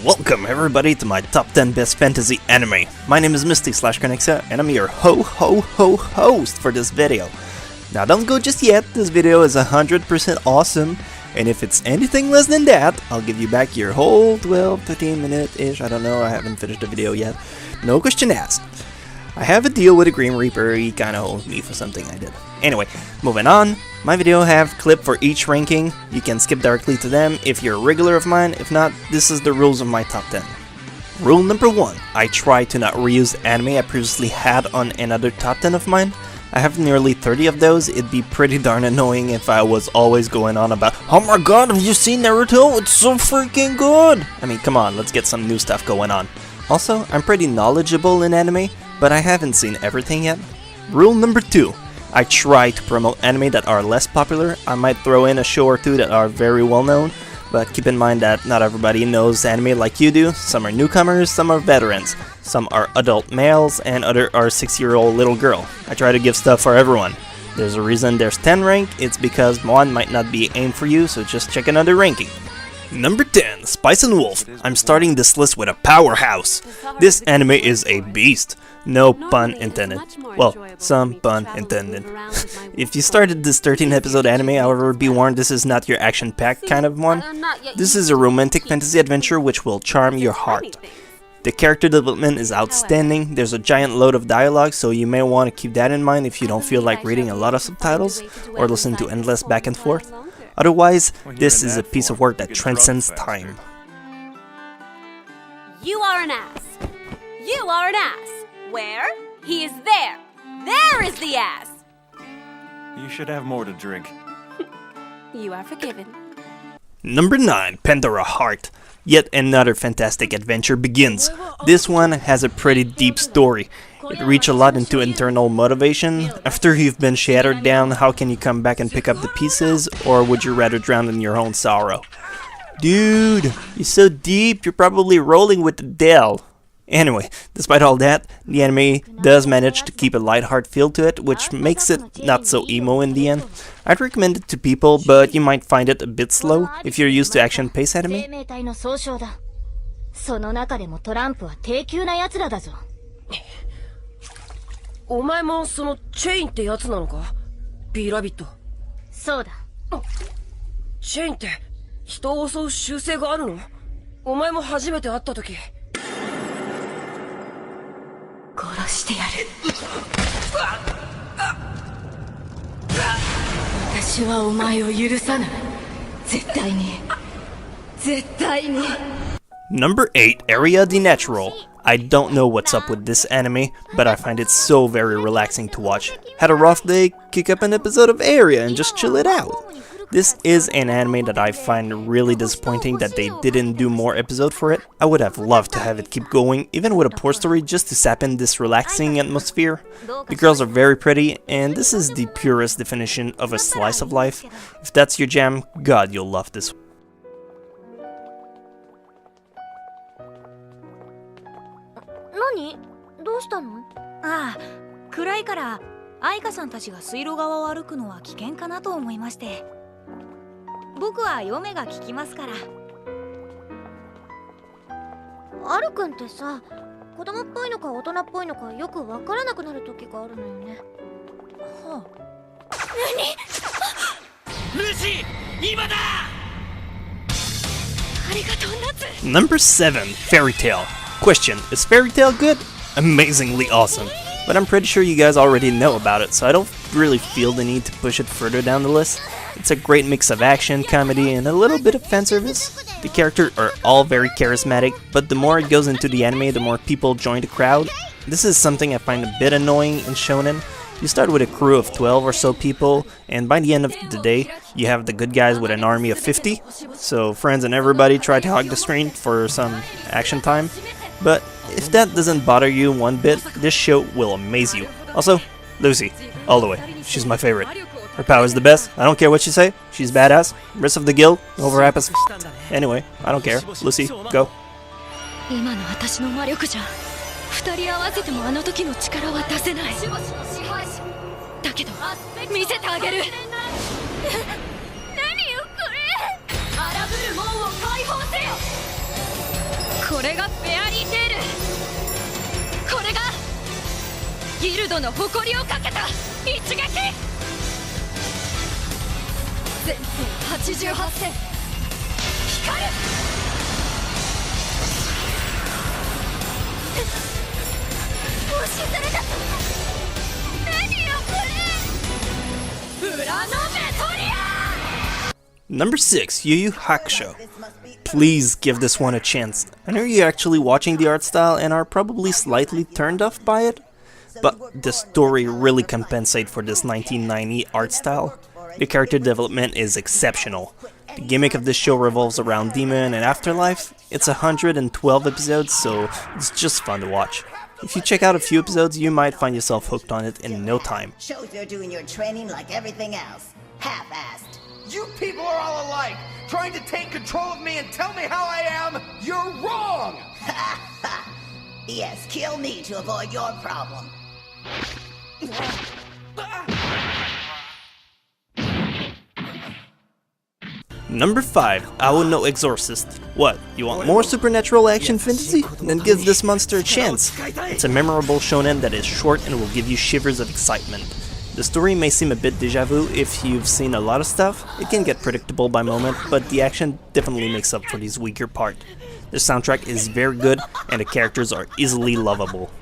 Welcome everybody to my top 10 best fantasy anime. My name is Misty/Conixa and I'm your host for this video. Now don't go just yet, this video is 100% awesome, and if it's anything less than that, I'll give you back your whole 12-15 minute-ish, I don't know, I haven't finished the video yet. No question asked. I have a deal with the Grim Reaper, he kinda owes me for something I did. Anyway, moving on. My video have clip for each ranking. You can skip directly to them if you're a regular of mine. If not, this is the rules of my top 10. Rule number 1. I try to not reuse anime I previously had on another top 10 of mine. I have nearly 30 of those. It'd be pretty darn annoying if I was always going on about, oh my god, have you seen Naruto? It's so freaking good! I mean, come on, let's get some new stuff going on. Also, I'm pretty knowledgeable in anime, but I haven't seen everything yet. Rule number 2. I try to promote anime that are less popular. I might throw in a show or two that are very well known, but keep in mind that not everybody knows anime like you do. Some are newcomers, some are veterans, some are adult males, and other are 6-year-old little girl. I try to give stuff for everyone. There's a reason there's 10 rank, it's because one might not be aimed for you, so just check another ranking. Number 10, Spice and Wolf. I'm starting this list with a powerhouse. This anime is a beast. No pun intended. Well, some pun intended. If you started this 13 episode anime, however, be warned this is not your action-packed kind of one. This is a romantic fantasy adventure which will charm your heart. The character development is outstanding. There's a giant load of dialogue, so you may want to keep that in mind if you don't feel like reading a lot of subtitles or listen to endless back and forth. Otherwise, this is a piece of work that transcends time. You are an ass. You are an ass. Where? He is there. There is the ass. You should have more to drink. You are forgiven. Number 9, Pandora Heart. Yet another fantastic adventure begins. This one has a pretty deep story. It reaches a lot into internal motivation. After you've been shattered down, how can you come back and pick up the pieces? Or would you rather drown in your own sorrow? Dude, you're so deep, you're probably rolling with the Dell. Anyway, despite all that, the anime does manage to keep a lighthearted feel to it, which makes it not so emo in the end. I'd recommend it to people, but you might find it a bit slow if you're used to action-paced anime. その中でもトランプは低級なやつらだぞ。お前もそのチェインってやつなのか？ビーラビット。そうだ。チェインって人を襲う習性があるの？お前も初めて会った時。殺してやる。私はお前を許さない。絶対に。絶対に。Number 8, Area the Natural. I don't know what's up with this anime, but I find it so very relaxing to watch. Had a rough day, kick up an episode of Area and just chill it out. This is an anime that I find really disappointing that they didn't do more episodes for it. I would have loved to have it keep going, even with a poor story, just to sap in this relaxing atmosphere. The girls are very pretty, and this is the purest definition of a slice of life. If that's your jam, God, you'll love this. Nani? どうしたの? ああ、暗いから愛花さんたちが水路側を歩くのは危険かなと思いまして。僕は嫁が聞きますから。アルくんってさ、子供っぽいのか大人っぽいのかよくわからなくなる時があるのよね。はあ。ルシー、今だ！ありがとうナツ。Number 7, Fairy Tail. Question, is Fairy Tail good? Amazingly awesome. But I'm pretty sure you guys already know about it, so I don't really feel the need to push it further down the list. It's a great mix of action, comedy, and a little bit of fanservice. The characters are all very charismatic, but the more it goes into the anime, the more people join the crowd. This is something I find a bit annoying in shonen. You start with a crew of 12 or so people, and by the end of the day, you have the good guys with an army of 50. So friends and everybody try to hog the screen for some action time. But if that doesn't bother you one bit, this show will amaze you. Also, Lucy, all the way. She's my favorite. Her power is the best. I don't care what you say. She's badass. Rest of the guild, overrap as Anyway, I don't care. Lucy, go. 今の私の魔力じゃ、二人合わせてもあの時の力は出せない。だけど、見せてあげる。何よこれ。荒ぶる門を解放せよ。れがフェアリーテール。これがギルドの誇りをかけた一撃。全線88戦光る。もしされた。何よこれ。裏のメトリア。Number 6, Yu Yu Hakusho. Please give this one a chance. I know you're actually watching the art style and are probably slightly turned off by it, but the story really compensates for this 1990 art style. The character development is exceptional. The gimmick of this show revolves around Demon and Afterlife. It's 112 episodes, so it's just fun to watch. If you check out a few episodes, you might find yourself hooked on it in no time. Shows you're doing your training like everything else. Half-assed. You people are all alike! Trying to take control of me and tell me how I am! You're wrong! Yes, kill me to avoid your problem. Number 5, Ao no Exorcist. What, you want more supernatural action fantasy? Then give this monster a chance. It's a memorable shonen that is short and will give you shivers of excitement. The story may seem a bit deja vu if you've seen a lot of stuff. It can get predictable by moment, but the action definitely makes up for these weaker parts. The soundtrack is very good and the characters are easily lovable.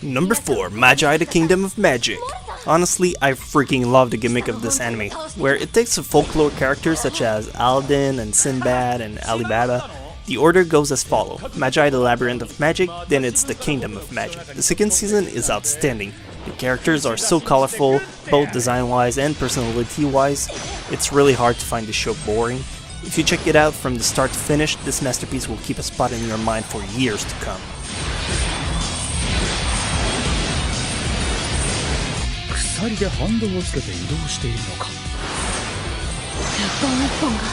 Number 4, Magi the Kingdom of Magic. Honestly, I freaking love the gimmick of this anime, where it takes a folklore characters such as Aladdin and Sinbad and Alibaba. The order goes as follows: Magi the Labyrinth of Magic, then it's the Kingdom of Magic. The second season is outstanding. The characters are so colorful, both design-wise and personality-wise. It's really hard to find the show boring. If you check it out from the start to finish, this masterpiece will keep a spot in your mind for years to come. 鎖で反動をつけて移動しているのか。一本一本が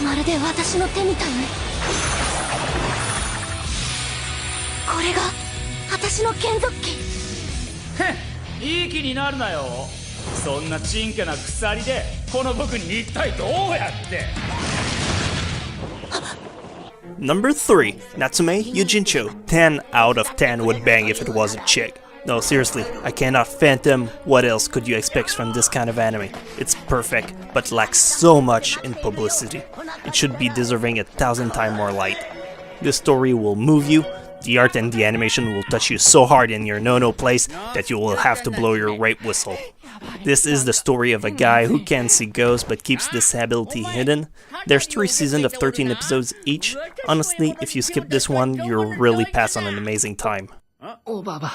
まるで私の手みたいね。これが私の剣族機。いい気になるなよ。そんなちんけな鎖でこの僕に一体どうやって。Number 3, Natsume Yujincho. 10 out of 10 would bang if it was a chick. No, seriously, I cannot fathom what else could you expect from this kind of anime. It's perfect, but lacks so much in publicity. It should be deserving 1,000 times more light. This story will move you. The art and the animation will touch you so hard in your no-no place that you will have to blow your rape whistle. This is the story of a guy who can see ghosts but keeps this ability hidden. There's 3 seasons of 13 episodes each. Honestly, if you skip this one, you'll really pass on an amazing time. おばば。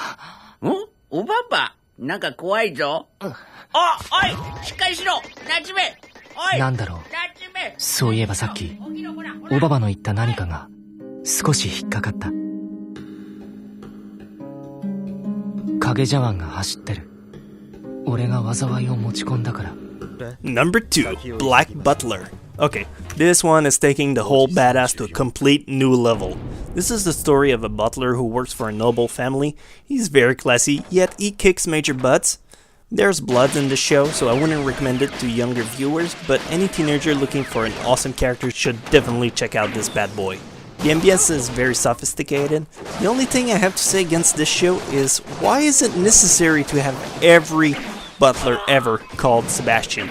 おばばなんか怖いぞ。おいしっかりしろなじめ。おいなんだろう。そういえばさっきおばばの言った何かが少し引っかかった。影茶碗が走ってる。俺が災いを持ち込んだから。 Number 2, Black Butler. Okay, this one is taking the whole badass to a complete new level. This is the story of a butler who works for a noble family. He's very classy, yet he kicks major butts. There's blood in the show, so I wouldn't recommend it to younger viewers, but any teenager looking for an awesome character should definitely check out this bad boy. The ambience is very sophisticated. The only thing I have to say against this show is, why is it necessary to have every butler ever called Sebastian?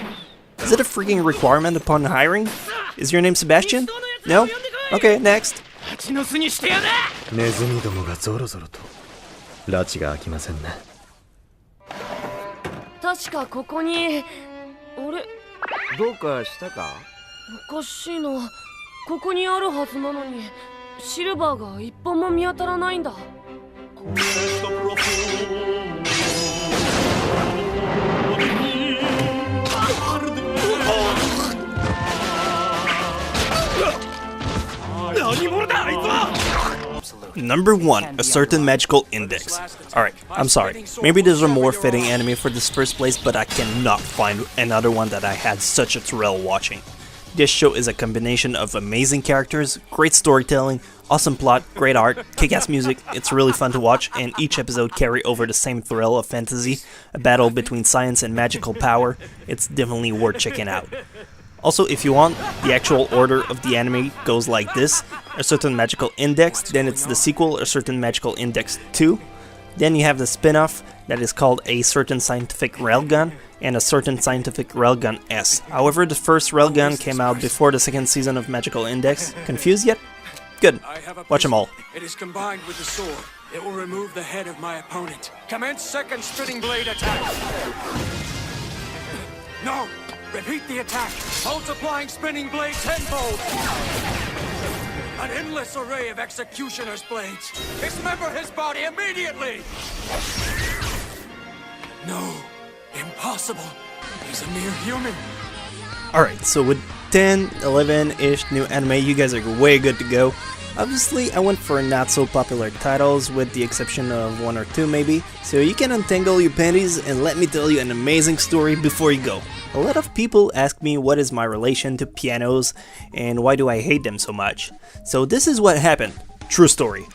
Is it a freaking requirement upon hiring? Is your name Sebastian? No? Okay, next. ネズミどもがゾロゾロと拉致が開きませんね。確かここにあれどうかしたか？おかしいな。ここにあるはずなのにシルバーが一本も見当たらないんだ。 Where's the Number 1, a certain magical index. Alright, I'm sorry. Maybe there's a more fitting anime for this first place, but I cannot find another one that I had such a thrill watching. This show is a combination of amazing characters, great storytelling, awesome plot, great art, kick-ass music. It's really fun to watch, and each episode carry over the same thrill of fantasy, a battle between science and magical power. It's definitely worth checking out. Also, if you want, the actual order of the anime goes like this: a certain magical index, then it's the sequel, a certain magical index 2, then you have the spin-off that is called a certain scientific railgun, and a certain scientific railgun S. However, the first railgun came out before the second season of Magical Index. Confused yet? Good. Watch them all. It is combined with the sword. It will remove the head of my opponent. Commence second spinning blade attack. No! Repeat the attack. Multiplying spinning blade tenfold. An endless array of executioner's blades. Dismember his body immediately! No. Impossible. He's a mere human. Alright, so with 10, 11-ish new anime, you guys are way good to go. Obviously, I went for not so popular titles, with the exception of 1 or 2 maybe, so you can untangle your panties and let me tell you an amazing story before you go. A lot of people ask me what is my relation to pianos and why do I hate them so much. So this is what happened. True story.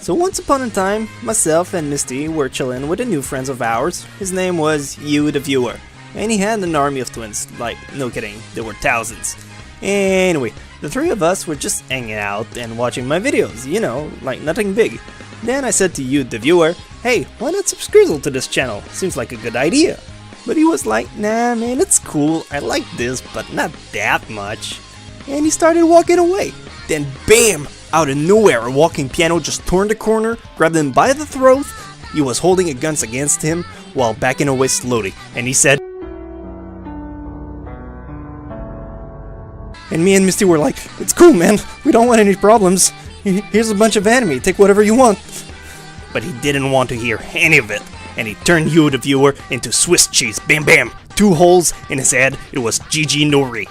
So once upon a time, myself and Misty were chilling with a new friend of ours. His name was You the Viewer, and he had an army of twins. Like, no kidding, there were thousands. Anyway, the three of us were just hanging out and watching my videos, you know, like nothing big. Then I said to You the Viewer, hey, why not subscribe to this channel? Seems like a good idea. But he was like, nah man, it's cool, I like this, but not that much. And he started walking away. Then bam! Out of nowhere, a walking piano just turned the corner, grabbed him by the throat. He was holding a gun against him while backing away slowly, and he said, and me and Misty were like, it's cool man, we don't want any problems. Here's a bunch of anime, take whatever you want. But he didn't want to hear any of it, and he turned You the Viewer into Swiss cheese. Bam bam! 2 holes in his head, it was GG Nori.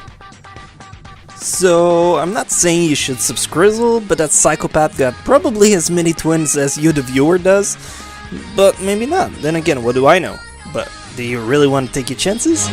So, I'm not saying you should subscrizzle, but that psychopath got probably as many twins as You the Viewer does. But maybe not. Then again, what do I know? But do you really want to take your chances?